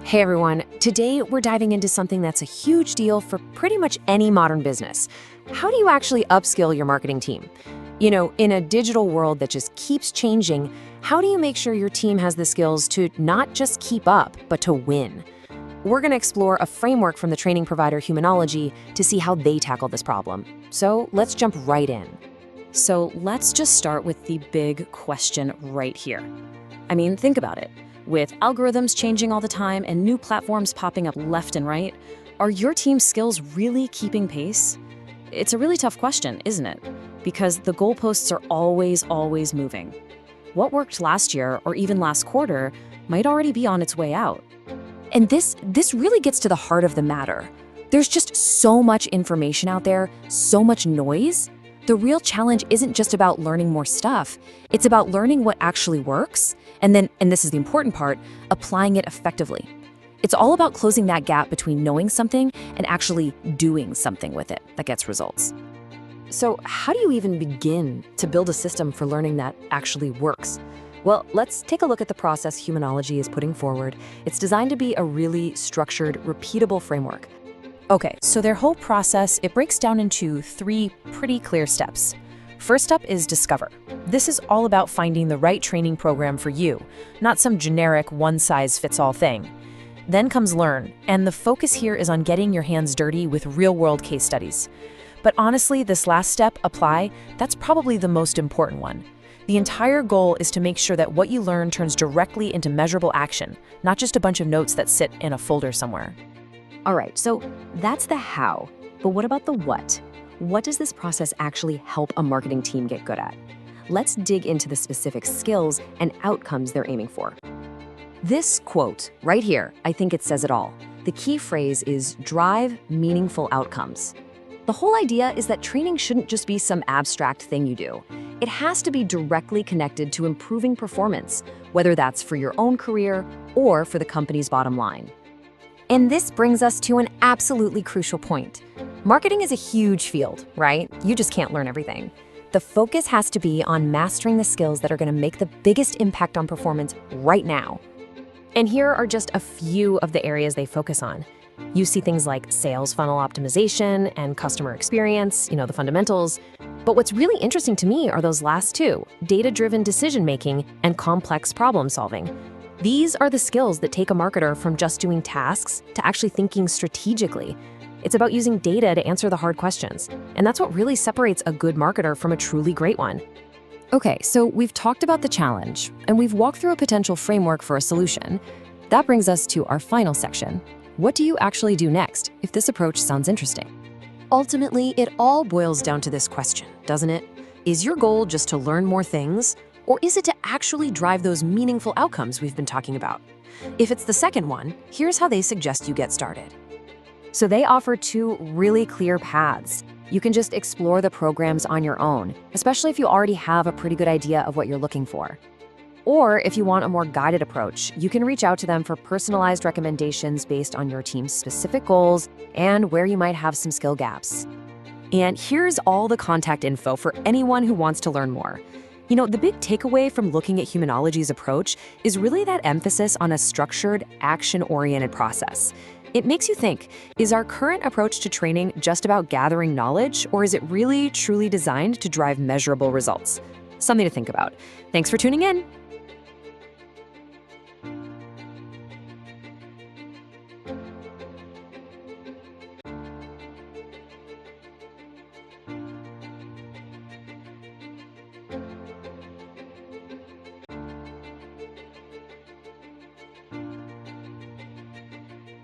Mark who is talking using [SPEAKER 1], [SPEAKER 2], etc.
[SPEAKER 1] Hey everyone, today we're diving into something that's a huge deal for pretty much any modern business. How do you actually upskill your marketing team? In a digital world that just keeps changing, how do you make sure your team has the skills to not just keep up, but to win? We're going to explore a framework from the training provider Humanology to see how they tackle this problem. So let's jump right in.
[SPEAKER 2] So let's just start with the big question right here. I mean, think about it. With algorithms changing all the time and new platforms popping up left and right, are your team's skills really keeping pace? It's a really tough question, isn't it? Because the goalposts are always moving. What worked last year or even last quarter might already be on its way out.
[SPEAKER 1] And this really gets to the heart of the matter. There's just so much information out there, so much noise. The real challenge isn't just about learning more stuff. It's about learning what actually works, and then, and this is the important part, applying it effectively. It's all about closing that gap between knowing something and actually doing something with it that gets results. So how do you even begin to build a system for learning that actually works? Well, let's take a look at the process Humanology is putting forward. It's designed to be a really structured, repeatable framework.
[SPEAKER 2] Okay, so their whole process, it breaks down into 3 pretty clear steps. First up is discover. This is all about finding the right training program for you, not some generic one-size-fits-all thing. Then comes learn, and the focus here is on getting your hands dirty with real-world case studies. But honestly, this last step, apply, that's probably the most important one. The entire goal is to make sure that what you learn turns directly into measurable action, not just a bunch of notes that sit in a folder somewhere.
[SPEAKER 1] All right, so that's the how, but what about the what? What does this process actually help a marketing team get good at? Let's dig into the specific skills and outcomes they're aiming for. This quote right here, I think it says it all. The key phrase is drive meaningful outcomes. The whole idea is that training shouldn't just be some abstract thing you do. It has to be directly connected to improving performance, whether that's for your own career or for the company's bottom line. And this brings us to an absolutely crucial point. Marketing is a huge field, right? You just can't learn everything. The focus has to be on mastering the skills that are going to make the biggest impact on performance right now. And here are just a few of the areas they focus on. You see things like sales funnel optimization and customer experience, the fundamentals. But what's really interesting to me are those last two, data-driven decision-making and complex problem-solving. These are the skills that take a marketer from just doing tasks to actually thinking strategically. It's about using data to answer the hard questions. And that's what really separates a good marketer from a truly great one. Okay, so we've talked about the challenge, and we've walked through a potential framework for a solution. That brings us to our final section. What do you actually do next if this approach sounds interesting? Ultimately, it all boils down to this question, doesn't it? Is your goal just to learn more things? Or is it to actually drive those meaningful outcomes we've been talking about? If it's the second one, here's how they suggest you get started. So they offer 2 really clear paths. You can just explore the programs on your own, especially if you already have a pretty good idea of what you're looking for. Or if you want a more guided approach, you can reach out to them for personalized recommendations based on your team's specific goals and where you might have some skill gaps. And here's all the contact info for anyone who wants to learn more. The big takeaway from looking at Humanology's approach is really that emphasis on a structured, action-oriented process. It makes you think, is our current approach to training just about gathering knowledge, or is it really, truly designed to drive measurable results? Something to think about. Thanks for tuning in.